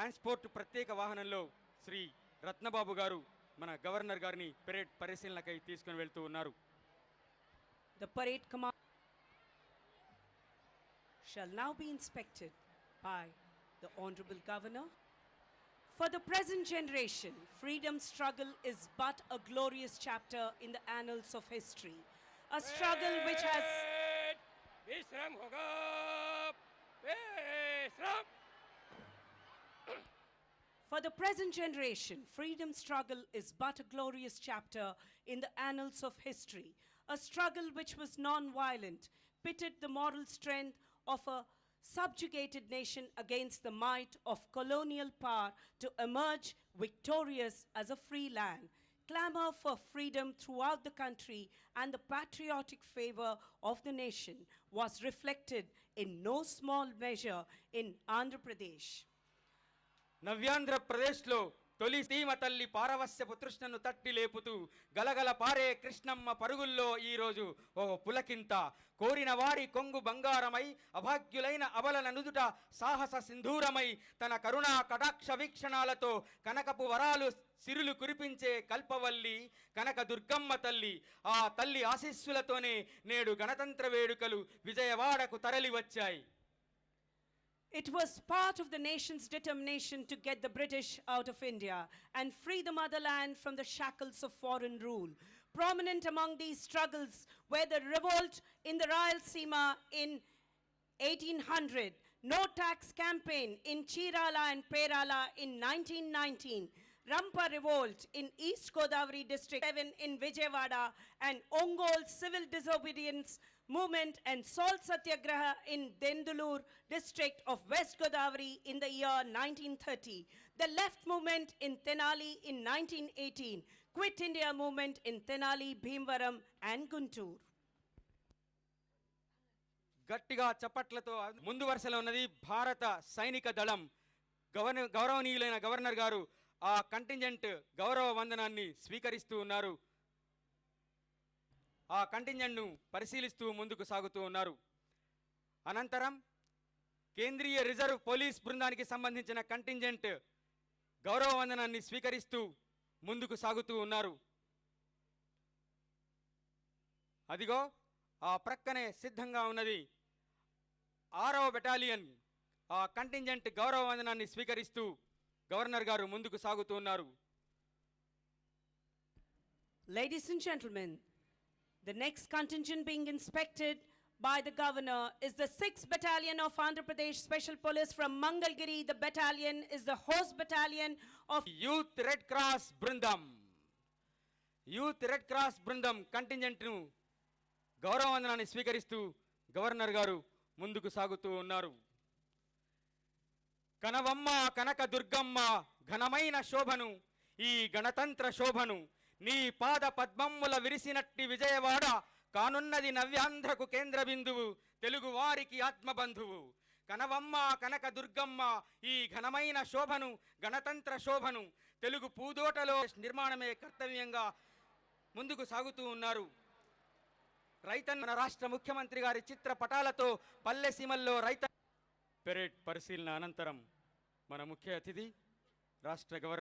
Transport ప్రత్యేక వాహనంలో శ్రీ రత్నబాబు గారు మన గవర్నర్ గారిని పెరేడ్ పరిశీలనకై తీసుకుని వెళ్తూ ఉన్నారు. The parade command shall now be inspected by the Honorable Governor. For the present generation, freedom struggle is but a glorious chapter in the annals of history. A struggle which has For the present generation, freedom struggle is but a glorious chapter in the annals of history. A struggle which was non-violent, pitted the moral strength of a subjugated nation against the might of colonial power to emerge victorious as a free land. Clamor for freedom throughout the country and the patriotic fervor of the nation was reflected in no small measure in Andhra Pradesh. నవ్యాంధ్ర ప్రదేశ్లో తొలి సీమ తల్లి పారవస్యపు తృష్ణను తట్టి లేపుతూ గలగల పారే కృష్ణమ్మ పరుగుల్లో ఈరోజు ఓ పులకింత కోరిన వారి కొంగు బంగారమై అభాగ్యులైన అబలల నుదుట సాహస సింధూరమై తన కరుణా కటాక్ష వీక్షణాలతో కనకపు వరాలు సిరులు కురిపించే కల్పవల్లి కనక దుర్గమ్మ తల్లి. ఆ తల్లి ఆశీస్సులతోనే నేడు గణతంత్ర వేడుకలు విజయవాడకు తరలి వచ్చాయి. It was part of the nation's determination to get the British out of India and free the motherland from the shackles of foreign rule. Prominent among these struggles were the revolt in the Rayalaseema in 1800, no tax campaign in Chirala and Perala in 1919, Rampa revolt in East Godavari district 7 in Vijayawada, and Ongole civil disobedience movement and salt satyagraha in Dendulur district of West Godavari in the year 1930. The left movement in Tenali in 1918, Quit India movement in Tenali, Bhimvaram and Guntur. గట్టిగా చప్పట్లతో ముందు వరుసలో ఉన్నది భారత సైనిక దళం. గౌరవనీయులైన governor గారు ఆ కంటింజెంట్ గౌరవ వందనాన్ని స్వీకరిస్తూ ఉన్నారు. ఆ కంటింజెంట్ను పరిశీలిస్తూ ముందుకు సాగుతూ ఉన్నారు. అనంతరం కేంద్రీయ రిజర్వ్ పోలీస్ బృందానికి సంబంధించిన కంటింజెంట్ గౌరవ వందనాన్ని స్వీకరిస్తూ ముందుకు సాగుతూ ఉన్నారు. అదిగో ఆ ప్రక్కనే సిద్ధంగా ఉన్నది 6వ బెటాలియన్. ఆ కంటింజెంట్ గౌరవ వందనాన్ని స్వీకరిస్తూ గవర్నర్ గారు ముందుకు సాగుతూ ఉన్నారు. Ladies and gentlemen, the next contingent being inspected by the governor is the 6th Battalion of Andhra Pradesh Special Police from Mangalgiri. The battalion is the host battalion of Youth Red Cross బృందం. Youth red cross బృందం కంటింజెంట్ను గౌరవ వందనాన్ని స్వీకరిస్తూ governor గారు ముందుకు సాగుతూ ఉన్నారు. కనవమ్మ కనక దుర్గమ్మ ఘనమైన శోభను, ఈ గణతంత్ర శోభను, నీ పాద పద్మమ్ముల విరిసినట్టి విజయవాడ కానున్నది నవ్యాంధ్రకు కేంద్ర బిందువు, తెలుగు వారికి ఆత్మబంధువు. కనవమ్మ కనక దుర్గమ్మ ఈ ఘనమైన శోభను, గణతంత్ర శోభను తెలుగు పూదోటలో నిర్మాణమే కర్తవ్యంగా ముందుకు సాగుతూ ఉన్నారు. రైతన్న రాష్ట్ర ముఖ్యమంత్రి గారి చిత్రపటాలతో పల్లె సీమల్లో రైత పెరేడ్ పరిశీలన అనంతరం మన ముఖ్య అతిథి రాష్ట్ర గవర్నర్